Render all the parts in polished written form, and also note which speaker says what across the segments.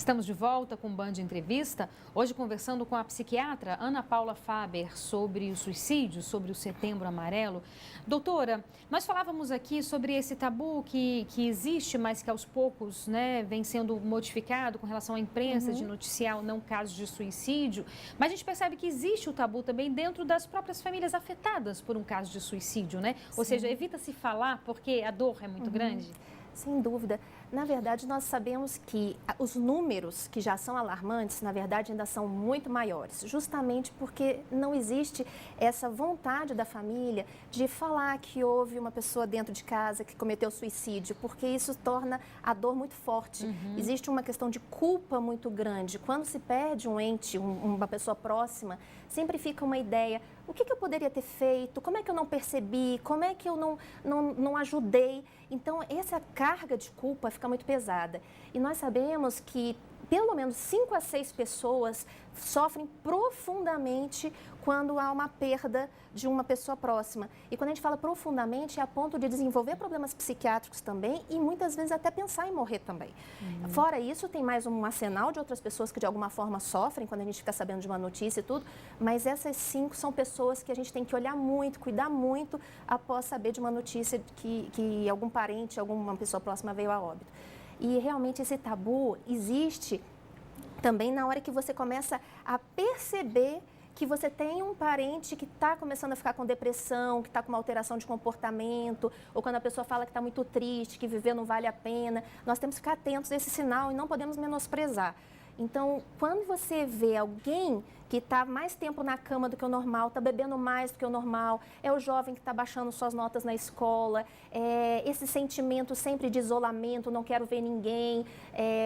Speaker 1: Estamos de volta com o Band Entrevista, hoje conversando com a psiquiatra Ana Paula Faber sobre o suicídio, sobre o Setembro Amarelo. Doutora, nós falávamos aqui sobre esse tabu que existe, mas que aos poucos, né, vem sendo modificado com relação à imprensa de noticiar não casos de suicídio, mas a gente percebe que existe o tabu também dentro das próprias famílias afetadas por um caso de suicídio, né? Ou seja, evita-se falar porque a dor é muito grande.
Speaker 2: Sem dúvida. Na verdade, nós sabemos que os números que já são alarmantes, na verdade, ainda são muito maiores, justamente porque não existe essa vontade da família de falar que houve uma pessoa dentro de casa que cometeu suicídio, porque isso torna a dor muito forte. Existe uma questão de culpa muito grande. Quando se perde um ente, uma pessoa próxima, sempre fica uma ideia: o que eu poderia ter feito? Como é que eu não percebi? Como é que eu não ajudei? Então, essa carga de culpa fica muito pesada. E nós sabemos que pelo menos 5 a 6 pessoas sofrem profundamente quando há uma perda de uma pessoa próxima. E quando a gente fala profundamente, é a ponto de desenvolver problemas psiquiátricos também e muitas vezes até pensar em morrer também. Fora isso, tem mais um arsenal de outras pessoas que de alguma forma sofrem quando a gente fica sabendo de uma notícia e tudo, mas essas 5 são pessoas que a gente tem que olhar muito, cuidar muito após saber de uma notícia que algum parente, alguma pessoa próxima veio a óbito. E realmente esse tabu existe também na hora que você começa a perceber que você tem um parente que está começando a ficar com depressão, que está com uma alteração de comportamento, ou quando a pessoa fala que está muito triste, que viver não vale a pena. Nós temos que ficar atentos a esse sinal e não podemos menosprezar. Então, quando você vê alguém que está mais tempo na cama do que o normal, está bebendo mais do que o normal, é o jovem que está baixando suas notas na escola, esse sentimento sempre de isolamento, não quero ver ninguém,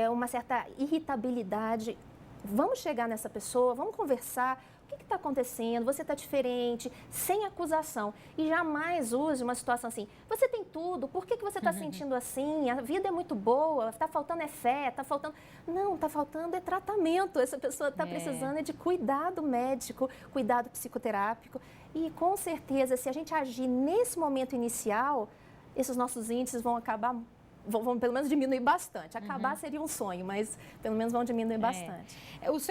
Speaker 2: uma certa irritabilidade, vamos chegar nessa pessoa, vamos conversar. O que está acontecendo? Você está diferente, sem acusação. E jamais use uma situação assim: você tem tudo, por que você está sentindo assim? A vida é muito boa, está faltando fé, está faltando... Não, está faltando tratamento. Essa pessoa está precisando de cuidado médico, cuidado psicoterápico. E com certeza, se a gente agir nesse momento inicial, esses nossos índices vão acabar... Vão pelo menos diminuir bastante. Acabar seria um sonho, mas pelo menos vão diminuir bastante.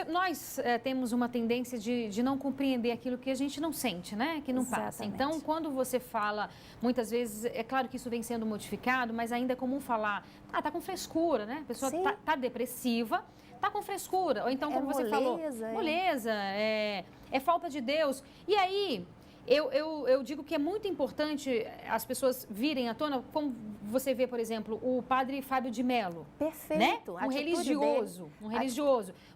Speaker 1: Nós temos uma tendência de não compreender aquilo que a gente não sente, né? Que não passa. Então, quando você fala, muitas vezes, é claro que isso vem sendo modificado, mas ainda é comum falar: tá com frescura, né? A pessoa tá depressiva, tá com frescura. Ou então, como você falou, moleza, é falta de Deus. E aí... Eu digo que é muito importante as pessoas virem à tona, como você vê, por exemplo, o padre Fábio de Mello.
Speaker 2: Perfeito.
Speaker 1: Né? Um religioso.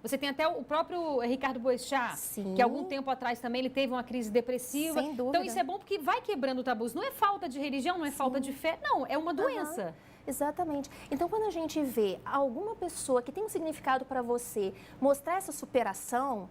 Speaker 1: Você tem até o próprio Ricardo Boechat, que algum tempo atrás também ele teve uma crise depressiva.
Speaker 2: Sem dúvida.
Speaker 1: Então isso é bom porque vai quebrando tabus. Não é falta de religião, não é falta de fé, não, é uma doença.
Speaker 2: Exatamente. Então, quando a gente vê alguma pessoa que tem um significado para você mostrar essa superação,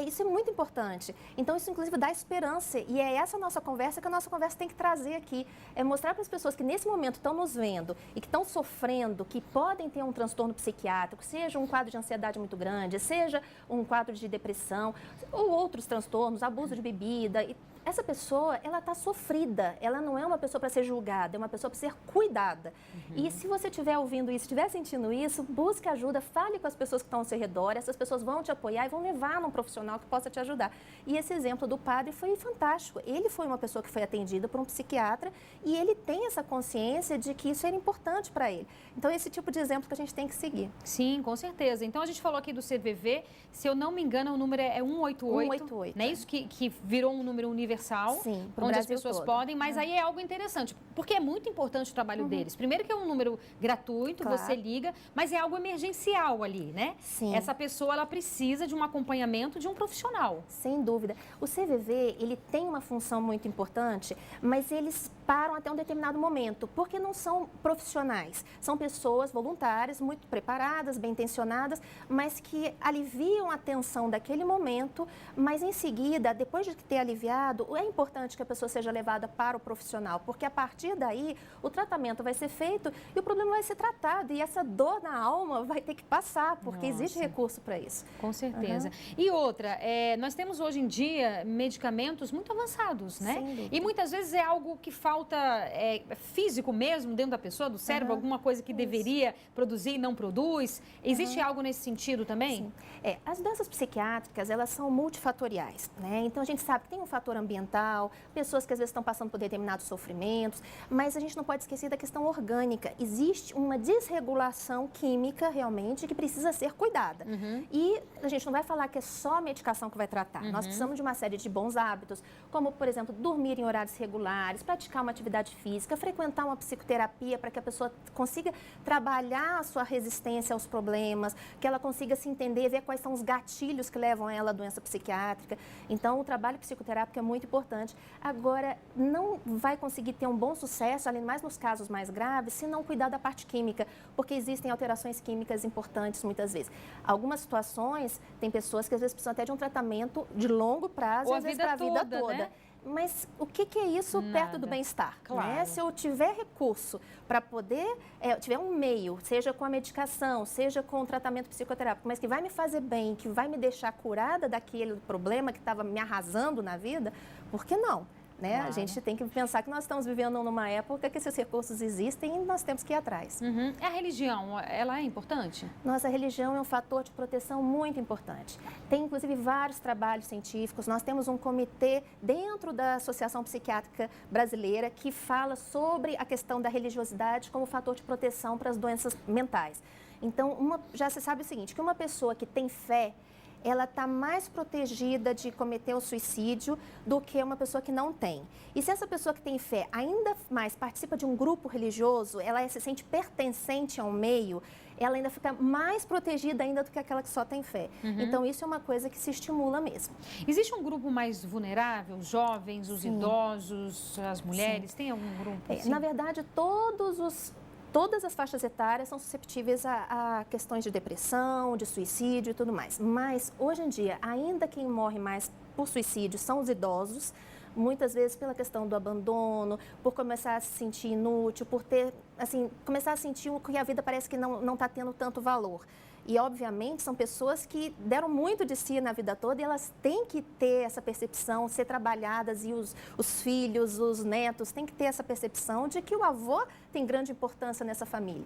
Speaker 2: isso é muito importante. Então, isso inclusive dá esperança e é essa nossa conversa que a nossa conversa tem que trazer aqui. É mostrar para as pessoas que nesse momento estão nos vendo e que estão sofrendo, que podem ter um transtorno psiquiátrico, seja um quadro de ansiedade muito grande, seja um quadro de depressão ou outros transtornos, abuso de bebida. Essa pessoa, ela está sofrida, ela não é uma pessoa para ser julgada, é uma pessoa para ser cuidada. E se você estiver ouvindo isso, estiver sentindo isso, busque ajuda, fale com as pessoas que estão ao seu redor, essas pessoas vão te apoiar e vão levar num profissional que possa te ajudar. E esse exemplo do padre foi fantástico. Ele foi uma pessoa que foi atendida por um psiquiatra e ele tem essa consciência de que isso era importante para ele. Então, esse tipo de exemplo que a gente tem que seguir.
Speaker 1: Sim, com certeza. Então, a gente falou aqui do CVV, se eu não me engano, o número é 188. 188. Não é isso que virou um número universal?
Speaker 2: Sim,
Speaker 1: onde as pessoas podem, mas aí é algo interessante, porque é muito importante o trabalho deles. Primeiro que é um número gratuito, você liga, mas é algo emergencial ali, né?
Speaker 2: Sim.
Speaker 1: Essa pessoa, ela precisa de um acompanhamento de um profissional.
Speaker 2: Sem dúvida. O CVV, ele tem uma função muito importante, mas eles param até um determinado momento, porque não são profissionais. São pessoas voluntárias, muito preparadas, bem intencionadas, mas que aliviam a tensão daquele momento, mas em seguida, depois de ter aliviado, é importante que a pessoa seja levada para o profissional, porque a partir daí o tratamento vai ser feito e o problema vai ser tratado e essa dor na alma vai ter que passar, porque existe recurso para isso.
Speaker 1: Com certeza. E outra, nós temos hoje em dia medicamentos muito avançados, né? E muitas vezes é algo que falta falta físico mesmo dentro da pessoa, do cérebro, alguma coisa que deveria produzir e não produz? Existe algo nesse sentido também?
Speaker 2: Sim. As doenças psiquiátricas, elas são multifatoriais, né? Então, a gente sabe que tem um fator ambiental, pessoas que às vezes estão passando por determinados sofrimentos, mas a gente não pode esquecer da questão orgânica. Existe uma desregulação química, realmente, que precisa ser cuidada. E a gente não vai falar que é só a medicação que vai tratar. Nós precisamos de uma série de bons hábitos, como, por exemplo, dormir em horários regulares, praticar uma atividade física, frequentar uma psicoterapia para que a pessoa consiga trabalhar a sua resistência aos problemas, que ela consiga se entender, ver quais são os gatilhos que levam ela à doença psiquiátrica. Então, o trabalho psicoterápico é muito importante. Agora, não vai conseguir ter um bom sucesso, além mais nos casos mais graves, se não cuidar da parte química, porque existem alterações químicas importantes muitas vezes. Algumas situações, tem pessoas que às vezes precisam até de um tratamento de longo prazo,
Speaker 1: ou
Speaker 2: às vezes para a vida toda.
Speaker 1: Né?
Speaker 2: Mas o que é isso perto do bem-estar?
Speaker 1: Claro.
Speaker 2: Né? Se eu tiver recurso para poder, tiver um meio, seja com a medicação, seja com o tratamento psicoterápico, mas que vai me fazer bem, que vai me deixar curada daquele problema que estava me arrasando na vida, por que não? Né? Claro. A gente tem que pensar que nós estamos vivendo numa época que esses recursos existem e nós temos que ir atrás.
Speaker 1: A religião, ela é importante?
Speaker 2: Nossa, a religião é um fator de proteção muito importante. Tem, inclusive, vários trabalhos científicos. Nós temos um comitê dentro da Associação Psiquiátrica Brasileira que fala sobre a questão da religiosidade como fator de proteção para as doenças mentais. Então, já se sabe o seguinte, que uma pessoa que tem fé, ela está mais protegida de cometer o suicídio do que uma pessoa que não tem. E se essa pessoa que tem fé ainda mais participa de um grupo religioso, ela se sente pertencente a um meio, ela ainda fica mais protegida ainda do que aquela que só tem fé. Então, isso é uma coisa que se estimula mesmo.
Speaker 1: Existe um grupo mais vulnerável? Os jovens, os idosos, as mulheres? Sim. Tem algum grupo?
Speaker 2: Na verdade, todas as faixas etárias são susceptíveis a questões de depressão, de suicídio e tudo mais. Mas, hoje em dia, ainda quem morre mais por suicídio são os idosos, muitas vezes pela questão do abandono, por começar a se sentir inútil, por começar a sentir que a vida parece que não está tendo tanto valor. E, obviamente, são pessoas que deram muito de si na vida toda e elas têm que ter essa percepção, ser trabalhadas e os filhos, os netos têm que ter essa percepção de que o avô tem grande importância nessa família.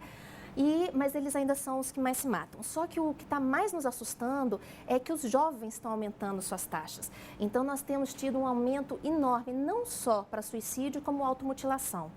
Speaker 2: Mas eles ainda são os que mais se matam. Só que o que está mais nos assustando é que os jovens estão aumentando suas taxas. Então, nós temos tido um aumento enorme, não só para suicídio, como automutilação.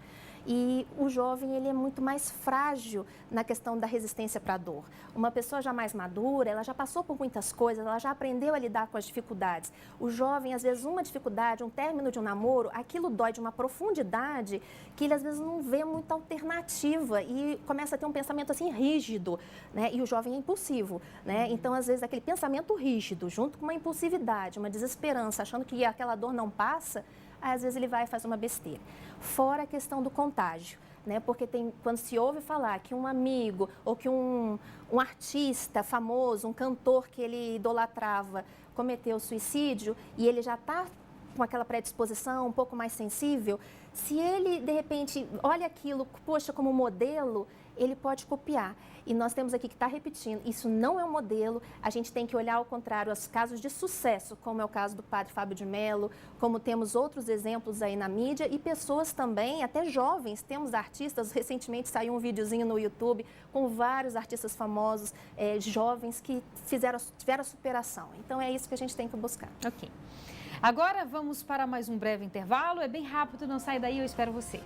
Speaker 2: E o jovem, ele é muito mais frágil na questão da resistência para a dor. Uma pessoa já mais madura, ela já passou por muitas coisas, ela já aprendeu a lidar com as dificuldades. O jovem, às vezes, uma dificuldade, um término de um namoro, aquilo dói de uma profundidade que ele, às vezes, não vê muita alternativa e começa a ter um pensamento, assim, rígido, né? E o jovem é impulsivo, né? Então, às vezes, aquele pensamento rígido, junto com uma impulsividade, uma desesperança, achando que aquela dor não passa, às vezes ele vai e faz uma besteira. Fora a questão do contágio, né? Porque quando se ouve falar que um amigo ou que um artista famoso, um cantor que ele idolatrava, cometeu suicídio e ele já está com aquela predisposição um pouco mais sensível, se ele, de repente, olha aquilo, poxa, como modelo, ele pode copiar. E nós temos aqui que estar repetindo, isso não é um modelo, a gente tem que olhar ao contrário, os casos de sucesso, como é o caso do padre Fábio de Mello, como temos outros exemplos aí na mídia e pessoas também, até jovens, temos artistas, recentemente saiu um videozinho no YouTube com vários artistas famosos, jovens que tiveram a superação. Então é isso que a gente tem que buscar.
Speaker 1: Ok. Agora vamos para mais um breve intervalo, é bem rápido, não sai daí, eu espero você.